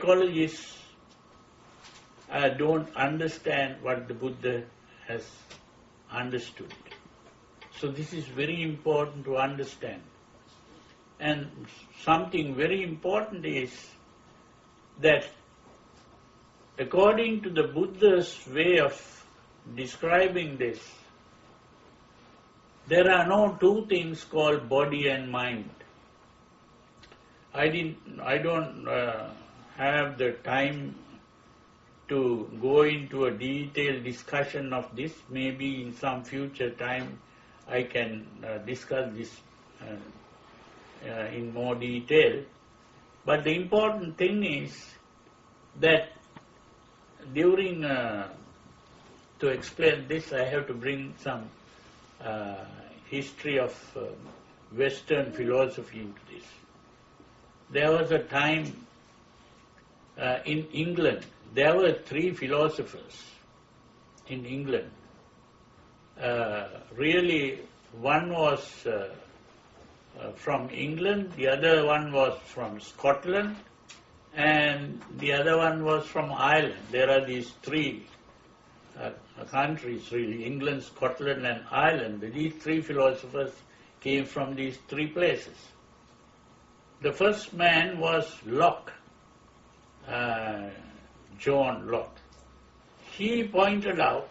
psychologists don't understand what the Buddha has understood. So this is very important to understand. And something very important is that according to the Buddha's way of describing this, there are no two things called body and mind. I don't have the time to go into a detailed discussion of this. Maybe in some future time I can discuss this in more detail. But the important thing is that during, to explain this, I have to bring some history of Western philosophy into this. There was a time in England, there were three philosophers in England. Really, one was from England, the other one was from Scotland, and the other one was from Ireland. There are these three countries really, England, Scotland and Ireland. These three philosophers came from these three places. The first man was Locke, John Locke. He pointed out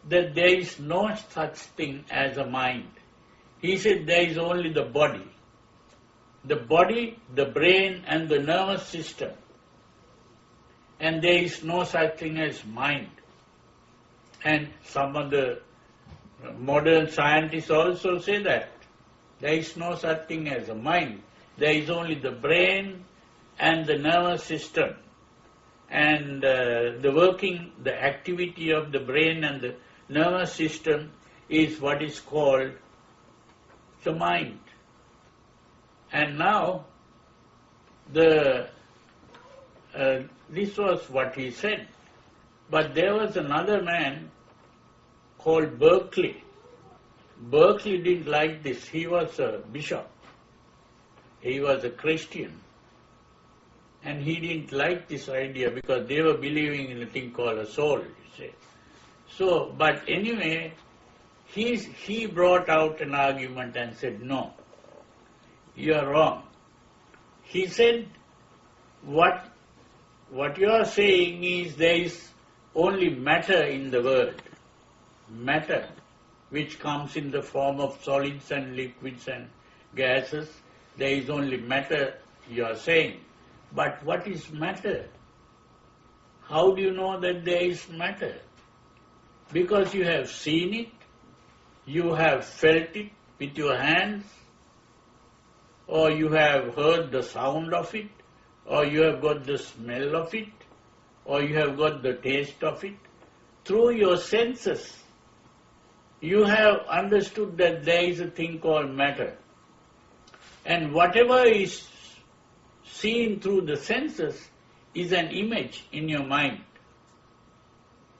that there is no such thing as a mind. He said there is only the body. The body, the brain and the nervous system. And there is no such thing as mind. And some of the modern scientists also say that. There is no such thing as a mind. There is only the brain and the nervous system. And the working, the activity of the brain and the nervous system is what is called the mind. And now, this was what he said. But there was another man called Berkeley. Berkeley didn't like this. He was a bishop. He was a Christian. And he didn't like this idea because they were believing in a thing called a soul, you say. So, but anyway, he brought out an argument and said, no, you are wrong. He said, what you are saying is there is only matter in the world. Matter, which comes in the form of solids and liquids and gases. There is only matter, you are saying. But what is matter? How do you know that there is matter? Because you have seen it, you have felt it with your hands, or you have heard the sound of it, or you have got the smell of it, or you have got the taste of it. Through your senses, you have understood that there is a thing called matter. And whatever is seen through the senses is an image in your mind.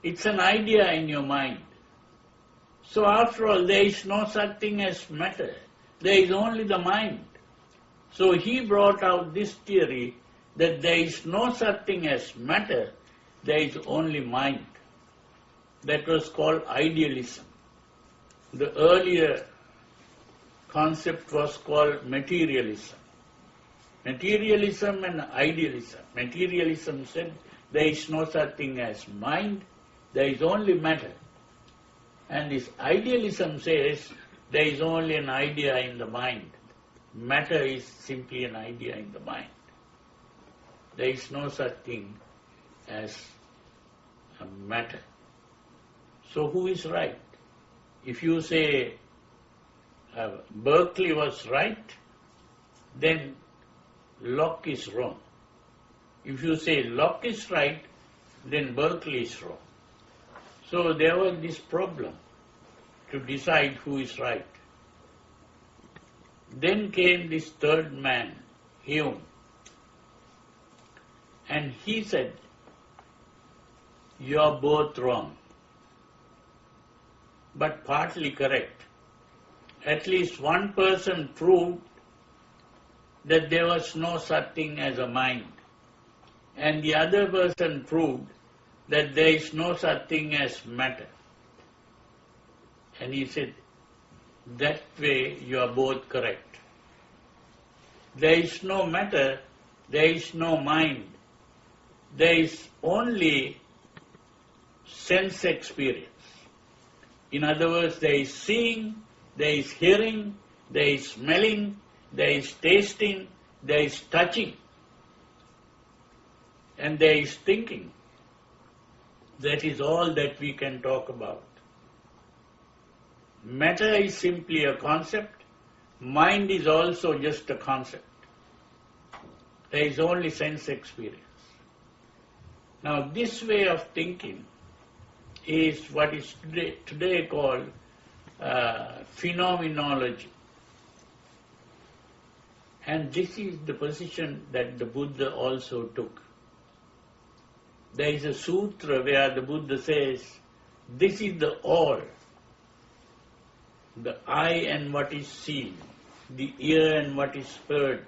It's an idea in your mind. So after all, there is no such thing as matter. There is only the mind. So he brought out this theory that there is no such thing as matter, there is only mind. That was called idealism. The earlier concept was called materialism. Materialism and idealism. Materialism said there is no such thing as mind, there is only matter. And this idealism says there is only an idea in the mind. Matter is simply an idea in the mind. There is no such thing as a matter. So who is right? If you say Berkeley was right, then Locke is wrong. If you say Locke is right, then Berkeley is wrong. So there was this problem to decide who is right. Then came this third man, Hume, and he said, you are both wrong, but partly correct. At least one person proved that there was no such thing as a mind. and the other person proved that there is no such thing as matter. And he said, that way you are both correct. There is no matter, there is no mind. There is only sense experience. In other words, there is seeing, there is hearing, there is smelling, there is tasting, there is touching, and there is thinking. That is all that we can talk about. Matter is simply a concept. Mind is also just a concept. There is only sense experience. Now, this way of thinking is what is today called phenomenology. And this is the position that the Buddha also took. There is a sutra where the Buddha says, this is the all. The eye and what is seen, the ear and what is heard,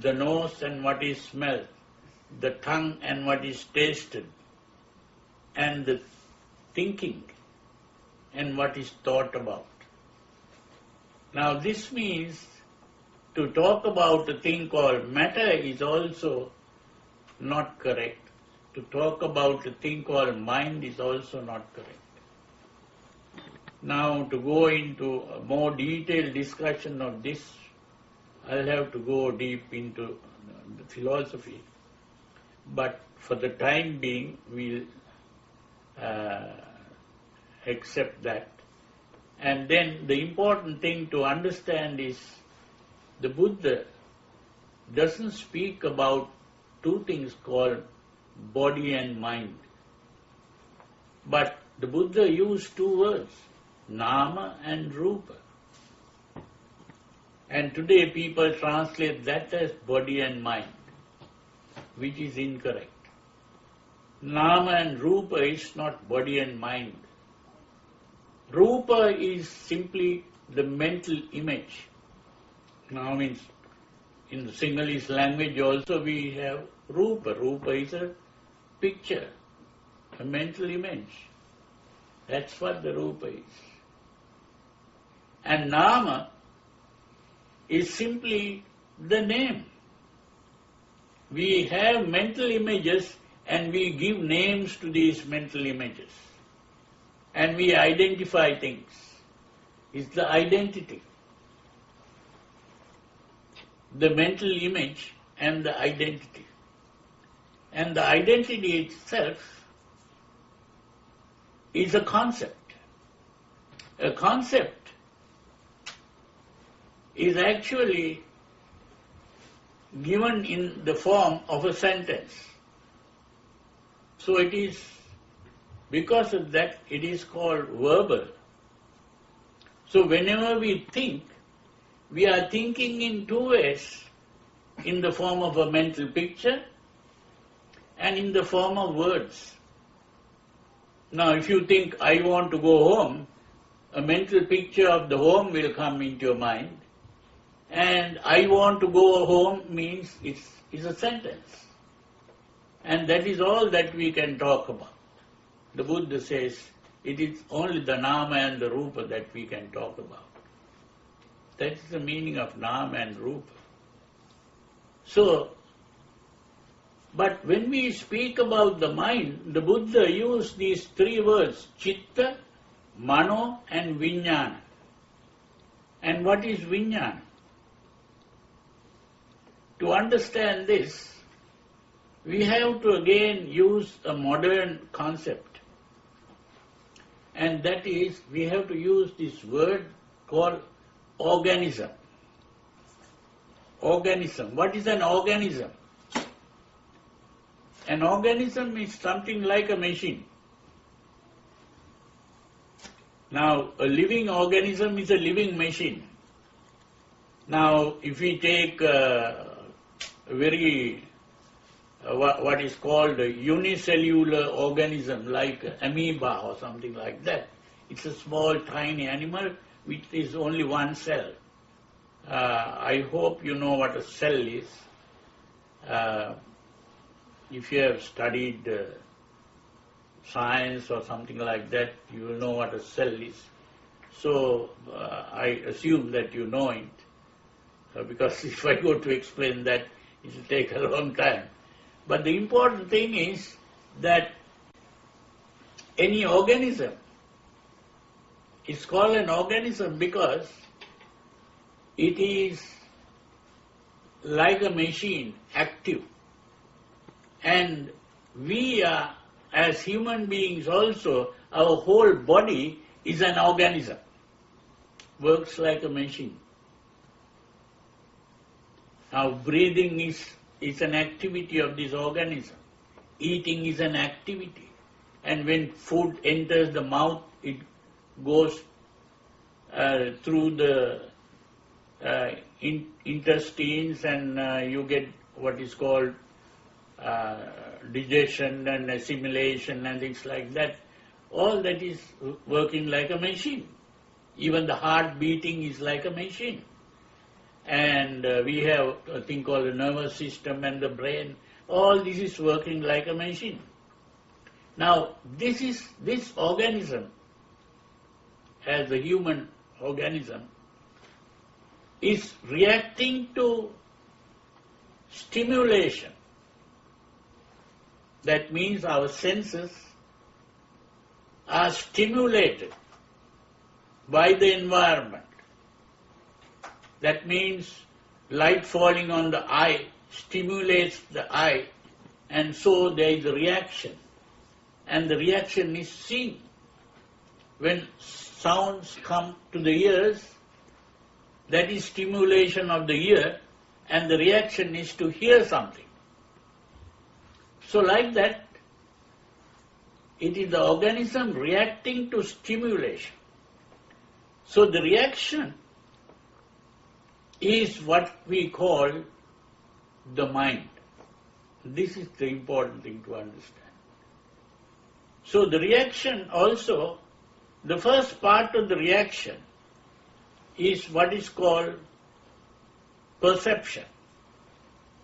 the nose and what is smelled, the tongue and what is tasted, and the thinking and what is thought about. Now this means to talk about a thing called matter is also not correct. To talk about a thing called mind is also not correct. Now to go into a more detailed discussion of this, I'll have to go deep into the philosophy. But for the time being, we'll accept that. And then the important thing to understand is the Buddha doesn't speak about two things called body and mind. But the Buddha used two words, nama and rupa. And today people translate that as body and mind, which is incorrect. Nama and rupa is not body and mind. Rupa is simply the mental image. Now means in the Sinhalese language also we have rupa. Rupa is a picture, a mental image. That's what the rupa is. And nama is simply the name. We have mental images and we give names to these mental images. And we identify things. It's the identity. The mental image and the identity. And the identity itself is a concept. A concept is actually given in the form of a sentence. So it is, because of that, it is called verbal. So whenever we think, we are thinking in two ways, in the form of a mental picture and in the form of words. Now if you think, I want to go home, a mental picture of the home will come into your mind, and I want to go home means it's a sentence. And that is all that we can talk about. The Buddha says it is only the nama and the rupa that we can talk about. That is the meaning of nama and rupa. So, but when we speak about the mind, the Buddha used these three words, chitta, mano and vijnana. And what is vijnana? To understand this, we have to again use a modern concept. And that is, we have to use this word called organism. Organism. What is an organism? An organism is something like a machine. Now, a living organism is a living machine. Now, if we take a very what is called a unicellular organism like amoeba or something like that. It's a small tiny animal which is only one cell. I hope you know what a cell is. if you have studied science or something like that, you will know what a cell is. So I assume that you know it, because if I go to explain that, it will take a long time. But the important thing is that any organism is called an organism because it is like a machine, active. And we are, as human beings also, our whole body is an organism, works like a machine. Now breathing is an activity of this organism. Eating is an activity. And when food enters the mouth, it goes through the intestines, and you get what is called digestion and assimilation and things like that. All that is working like a machine. Even the heart beating is like a machine. And we have a thing called the nervous system and the brain. All this is working like a machine. Now, this organism, as a human organism, is reacting to stimulation. That means our senses are stimulated by the environment. That means light falling on the eye stimulates the eye, and so there is a reaction. And the reaction is seen. When sounds come to the ears, that is stimulation of the ear, and the reaction is to hear something. So like that, it is the organism reacting to stimulation. So the reaction is what we call the mind. This is the important thing to understand. So the reaction also, the first part of the reaction is what is called perception.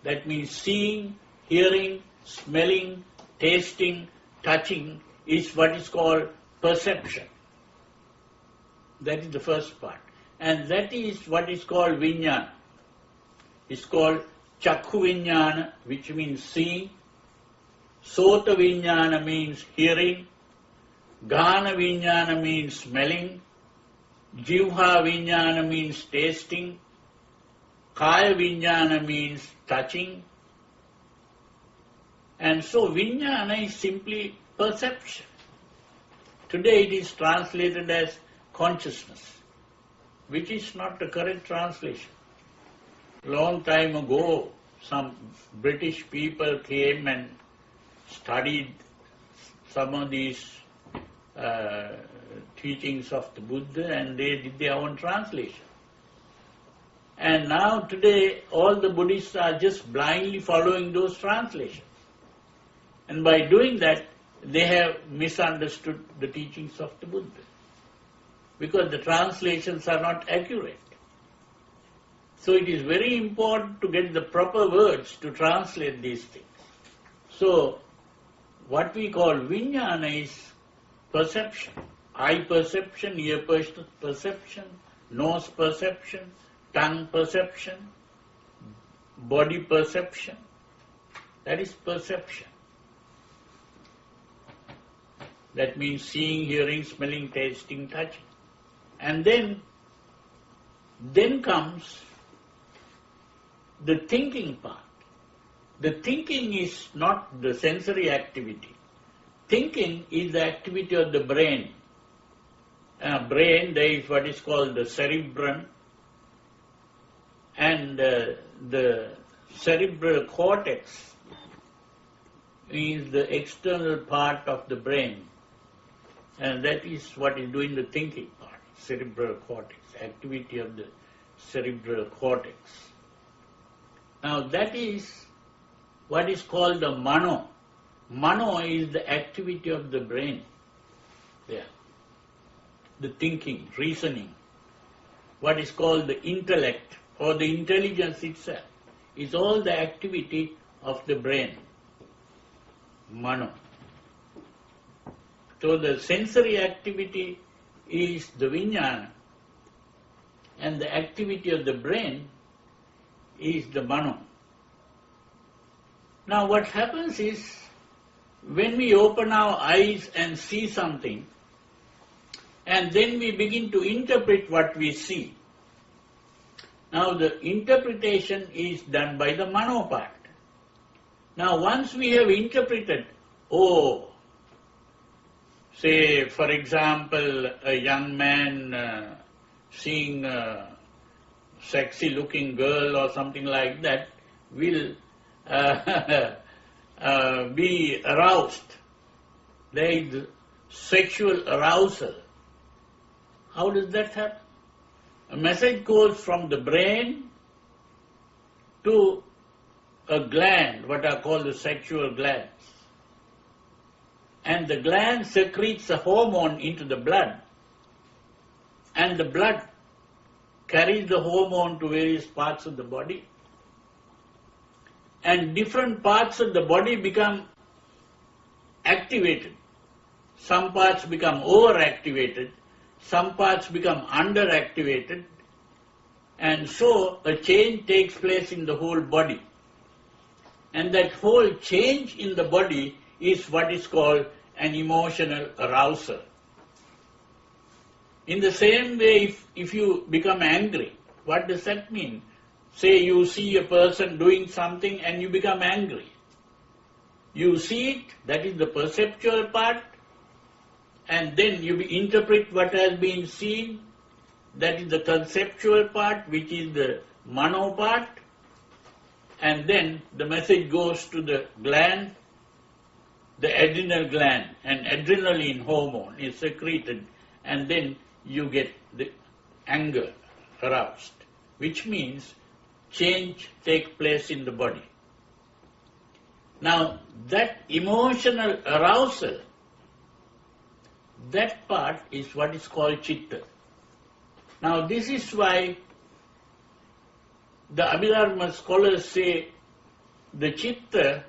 That means seeing, hearing, smelling, tasting, touching is what is called perception. That is the first part. And that is what is called vijnana. It's called chakhu vijnana, which means seeing. Sota vijnana means hearing. Ghana vijnana means smelling. Jivha vijnana means tasting. Kaya vijnana means touching. And so vijnana is simply perception. Today it is translated as consciousness, which is not the correct translation. Long time ago, some British people came and studied some of these teachings of the Buddha, and they did their own translation. And now today all the Buddhists are just blindly following those translations. And by doing that, they have misunderstood the teachings of the Buddha, because the translations are not accurate. So it is very important to get the proper words to translate these things. So what we call vijnana is perception. Eye perception, ear perception, nose perception, tongue perception, body perception. That is perception. That means seeing, hearing, smelling, tasting, touching. And then comes the thinking part. The thinking is not the sensory activity. Thinking is the activity of the brain. Brain, there is what is called the cerebrum, and the cerebral cortex is the external part of the brain, and that is what is doing the thinking part, cerebral cortex, activity of the cerebral cortex. Now that is what is called the mano. Mano is the activity of the brain. Yeah. The thinking, reasoning. What is called the intellect or the intelligence itself is all the activity of the brain. mano. So the sensory activity is the vijnana, and the activity of the brain is the mano. Now what happens is, when we open our eyes and see something, and then we begin to interpret what we see. Now the interpretation is done by the mano part. Now once we have interpreted, say for example a young man seeing a sexy looking girl or something like that will be aroused. There is sexual arousal. How does that happen? A message goes from the brain to a gland, what are called the sexual glands. And the gland secretes a hormone into the blood. And the blood carries the hormone to various parts of the body. And different parts of the body become activated. Some parts become overactivated, some parts become underactivated, and so a change takes place in the whole body. And that whole change in the body is what is called an emotional arousal. In the same way, if you become angry, what does that mean? Say you see a person doing something and you become angry. You see it, that is the perceptual part, and then you interpret what has been seen, that is the conceptual part, which is the mano part, and then the message goes to the gland, the adrenal gland, and adrenaline hormone is secreted, and then you get the anger aroused, which means change takes place in the body. Now, that emotional arousal, that part is what is called chitta. Now, this is why the Abhidharma scholars say the chitta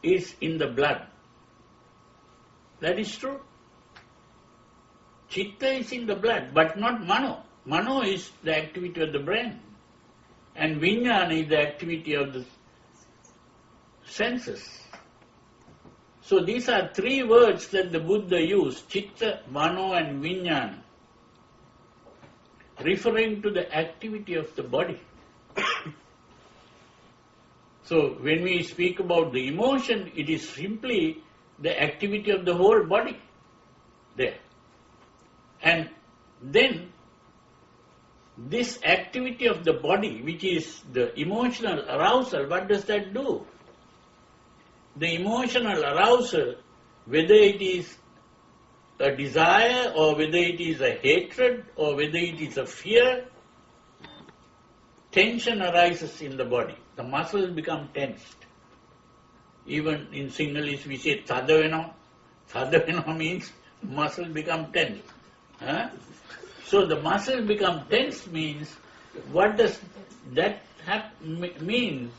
is in the blood. That is true. Chitta is in the blood, but not mano. Mano is the activity of the brain. And vijnana is the activity of the senses. So these are three words that the Buddha used, chitta, mano and vijnana, referring to the activity of the body. So when we speak about the emotion, it is simply the activity of the whole body there. And then this activity of the body, which is the emotional arousal, what does that do? The emotional arousal, whether it is a desire or whether it is a hatred or whether it is a fear, tension arises in the body. The muscles become tensed. Even in Sinhalese we say thada venawa. Thada venawa means muscles become tense. So the muscles become tense means, what does that mean?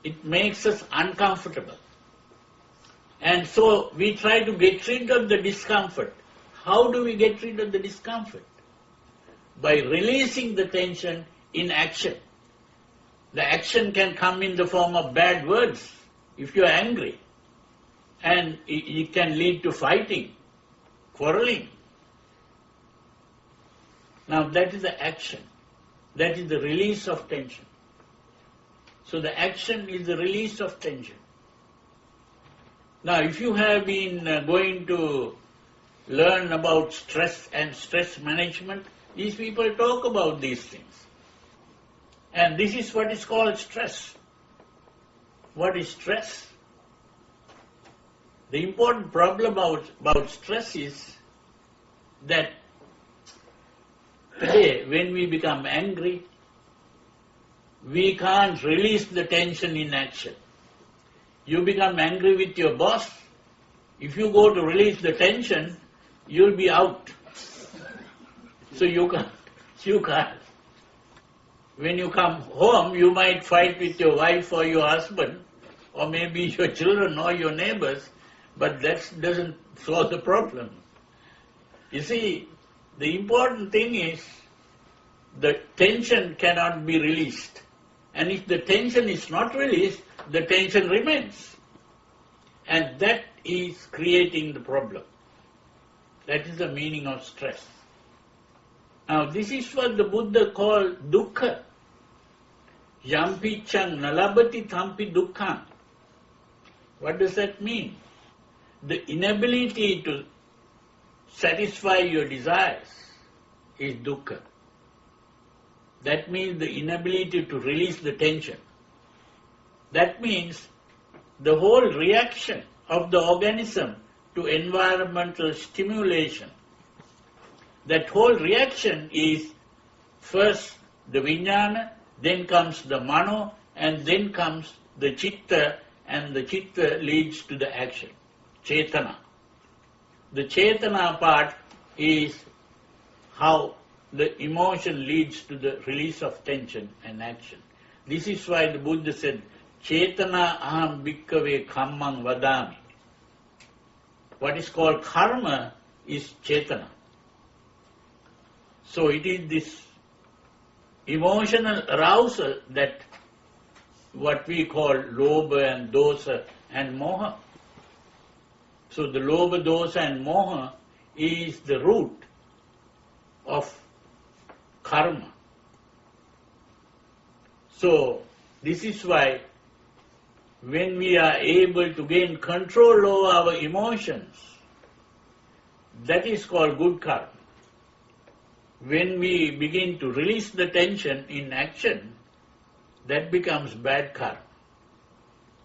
It makes us uncomfortable. And so we try to get rid of the discomfort. How do we get rid of the discomfort? By releasing the tension in action. The action can come in the form of bad words if you are angry. And it can lead to fighting, quarreling. Now that is the action. That is the release of tension. So the action is the release of tension. Now if you have been going to learn about stress and stress management, these people talk about these things. And this is what is called stress. What is stress? The important problem about stress is that today when we become angry, we can't release the tension in action. You become angry with your boss. If you go to release the tension, you'll be out. So you can't. When you come home, you might fight with your wife or your husband, or maybe your children or your neighbors, but that doesn't solve the problem. You see, the important thing is the tension cannot be released. And if the tension is not released, the tension remains. And that is creating the problem. That is the meaning of stress. Now, this is what the Buddha called dukkha. Yampi chang nalabati thampi dukkha. What does that mean? The inability to satisfy your desires is dukkha. That means the inability to release the tension. That means the whole reaction of the organism to environmental stimulation. That whole reaction is first the vijnana, then comes the mano, and then comes the chitta, and the chitta leads to the action, chetana. The chetana part is how the emotion leads to the release of tension and action. This is why the Buddha said, Chetana aham bhikkhave kammang vadami. What is called karma is chetana. So it is this emotional arousal that what we call lobha and dosa and moha. So the lobha, dosa and moha is the root of karma. So this is why when we are able to gain control over our emotions, that is called good karma. When we begin to release the tension in action, that becomes bad karma.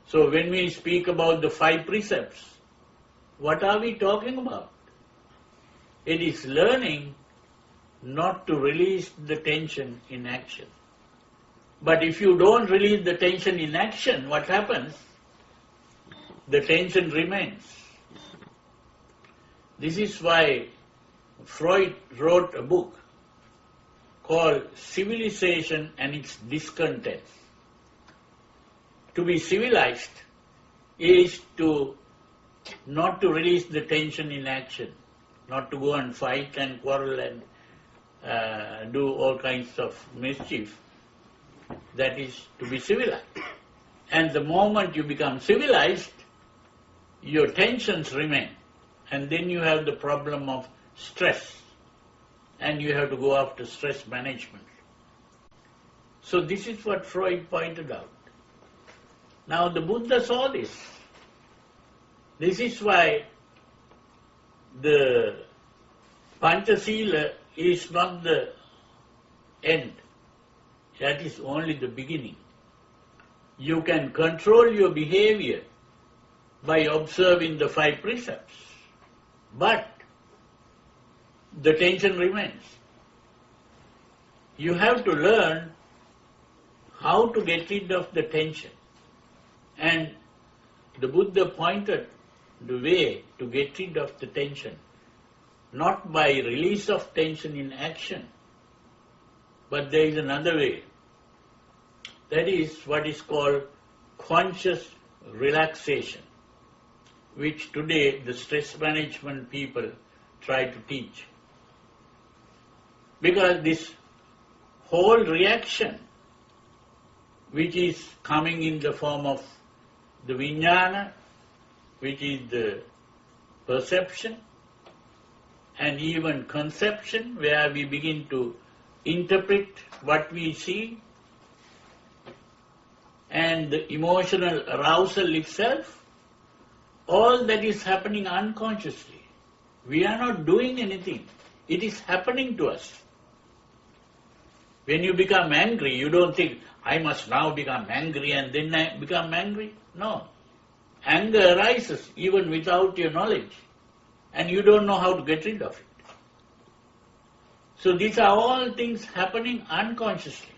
So when we speak about the 5 precepts, what are we talking about? It is learning not to release the tension in action. But if you don't release the tension in action, what happens? The tension remains. This is why Freud wrote a book called Civilization and its Discontents. To be civilized is to not to release the tension in action, not to go and fight and quarrel and do all kinds of mischief. That is to be civilized. And the moment you become civilized, your tensions remain. And then you have the problem of stress. And you have to go after stress management. So this is what Freud pointed out. Now the Buddha saw this. This is why the Panchasila is not the end. That is only the beginning. You can control your behavior by observing the 5 precepts, but the tension remains. You have to learn how to get rid of the tension. And the Buddha pointed the way to get rid of the tension, not by release of tension in action, but there is another way. That is what is called conscious relaxation, which today the stress management people try to teach. Because this whole reaction, which is coming in the form of the vijnana, which is the perception, and even conception, where we begin to interpret what we see, and the emotional arousal itself, all that is happening unconsciously. We are not doing anything. It is happening to us. When you become angry, you don't think, I must now become angry and then I become angry. No. Anger arises even without your knowledge, and you don't know how to get rid of it. So these are all things happening unconsciously.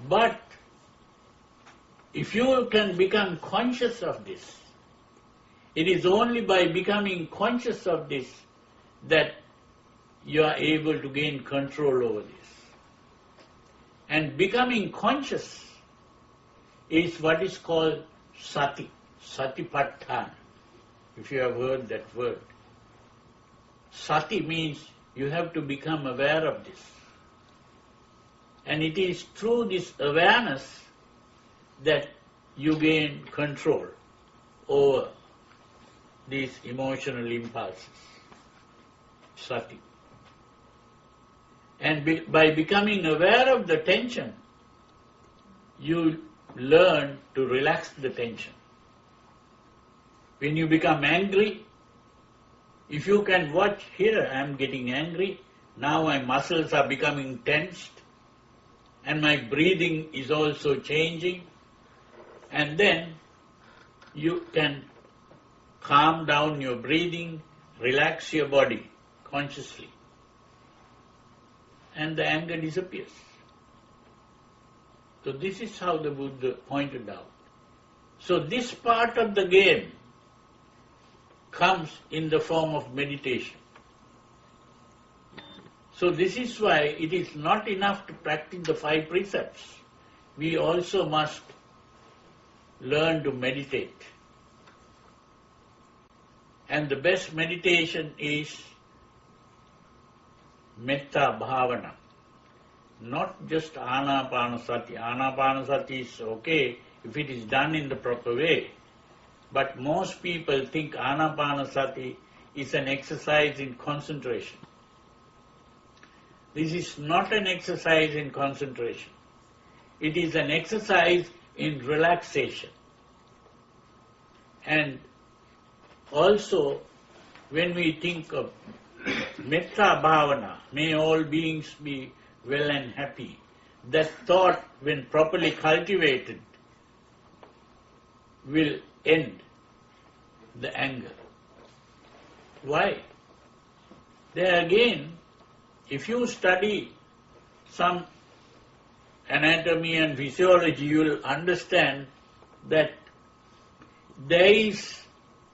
But if you can become conscious of this, it is only by becoming conscious of this that you are able to gain control over this. And becoming conscious is what is called sati, satipatthana, if you have heard that word. Sati means you have to become aware of this. And it is through this awareness that you gain control over these emotional impulses. Sati. And by becoming aware of the tension, you learn to relax the tension. When you become angry, if you can watch, here I am getting angry, now my muscles are becoming tensed, and my breathing is also changing, and then you can calm down your breathing, relax your body consciously, and the anger disappears. So this is how the Buddha pointed out. So this part of the game comes in the form of meditation. So this is why it is not enough to practice the 5 precepts. We also must learn to meditate. And the best meditation is metta bhavana. Not just anapanasati. Anapanasati is okay if it is done in the proper way. But most people think anapanasati is an exercise in concentration. This is not an exercise in concentration. It is an exercise in relaxation. And also, when we think of metta bhavana, may all beings be well and happy, that thought, when properly cultivated, will end the anger. Why? There again, if you study some anatomy and physiology, you will understand that there is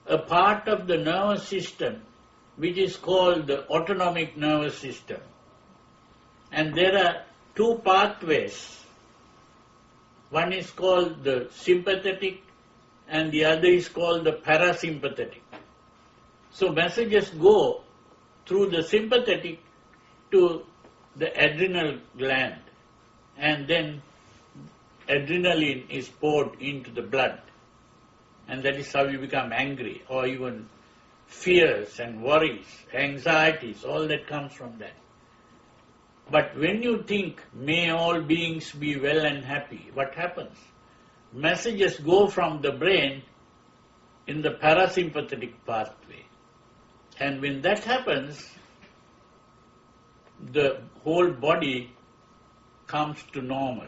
a part of the nervous system which is called the autonomic nervous system. And there are 2 pathways. One is called the sympathetic and the other is called the parasympathetic. So messages go through the sympathetic to the adrenal gland, and then adrenaline is poured into the blood, and that is how you become angry, or even fears and worries, anxieties, all that comes from that. But when you think, may all beings be well and happy, what happens? Messages go from the brain in the parasympathetic pathway. And when that happens, the whole body comes to normal.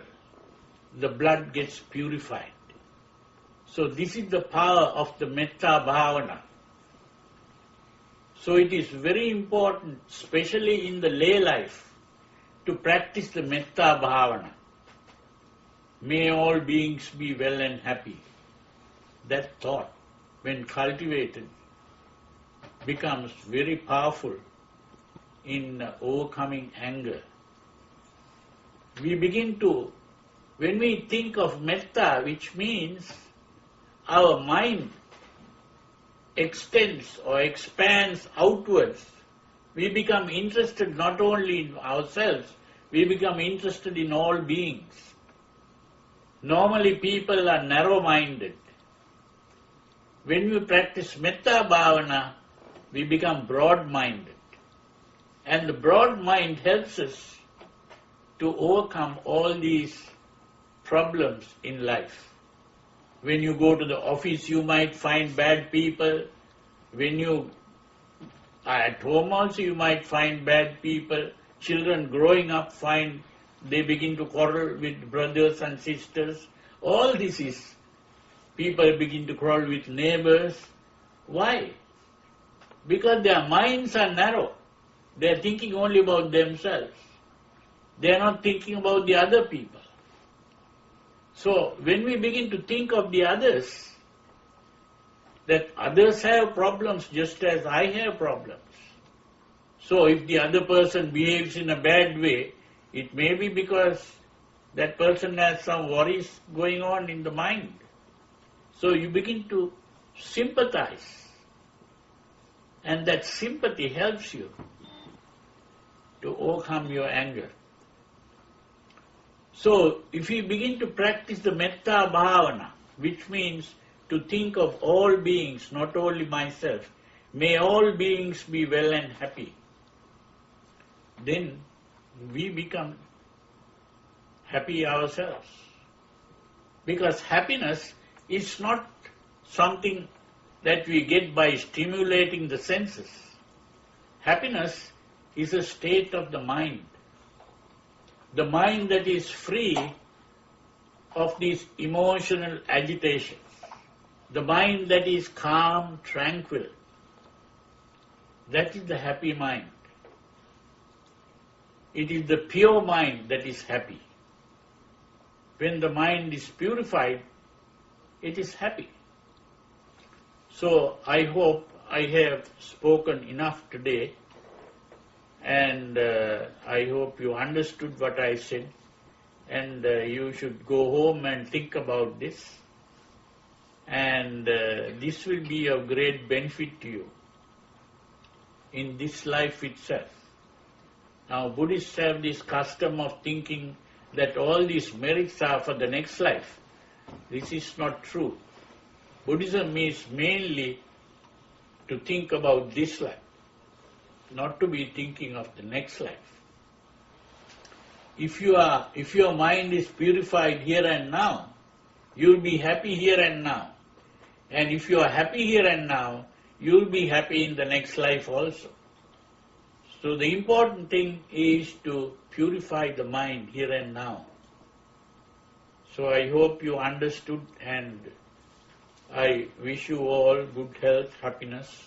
The blood gets purified. So this is the power of the metta bhavana. So it is very important, especially in the lay life, to practice the metta bhavana. May all beings be well and happy. That thought, when cultivated, becomes very powerful in overcoming anger. We begin to, when we think of metta, which means our mind extends or expands outwards, we become interested not only in ourselves, we become interested in all beings. Normally people are narrow-minded. When we practice metta bhavana, we become broad-minded. And the broad mind helps us to overcome all these problems in life. When you go to the office, you might find bad people. When you are at home also, you might find bad people. Children growing up they begin to quarrel with brothers and sisters. All this is, people begin to quarrel with neighbors. Why? Because their minds are narrow. They are thinking only about themselves. They are not thinking about the other people. So when we begin to think of the others, that others have problems just as I have problems. So if the other person behaves in a bad way, it may be because That person has some worries going on in the mind. So you begin to sympathize. And that sympathy helps you to overcome your anger. So if you begin to practice the metta bhavana, which means to think of all beings, not only myself, may all beings be well and happy, then we become happy ourselves. Because happiness is not something that we get by stimulating the senses. Happiness is a state of the mind. The mind that is free of these emotional agitations. The mind that is calm, tranquil. That is the happy mind. It is the pure mind that is happy. When the mind is purified, it is happy. So I hope I have spoken enough today, and I hope you understood what I said, and you should go home and think about this, and this will be of great benefit to you in this life itself. Now Buddhists have this custom of thinking that all these merits are for the next life. This is not true. Buddhism is mainly to think about this life, not to be thinking of the next life. If your mind is purified here and now, you will be happy here and now. And if you are happy here and now, you will be happy in the next life also. So the important thing is to purify the mind here and now. So I hope you understood, and I wish you all good health, happiness,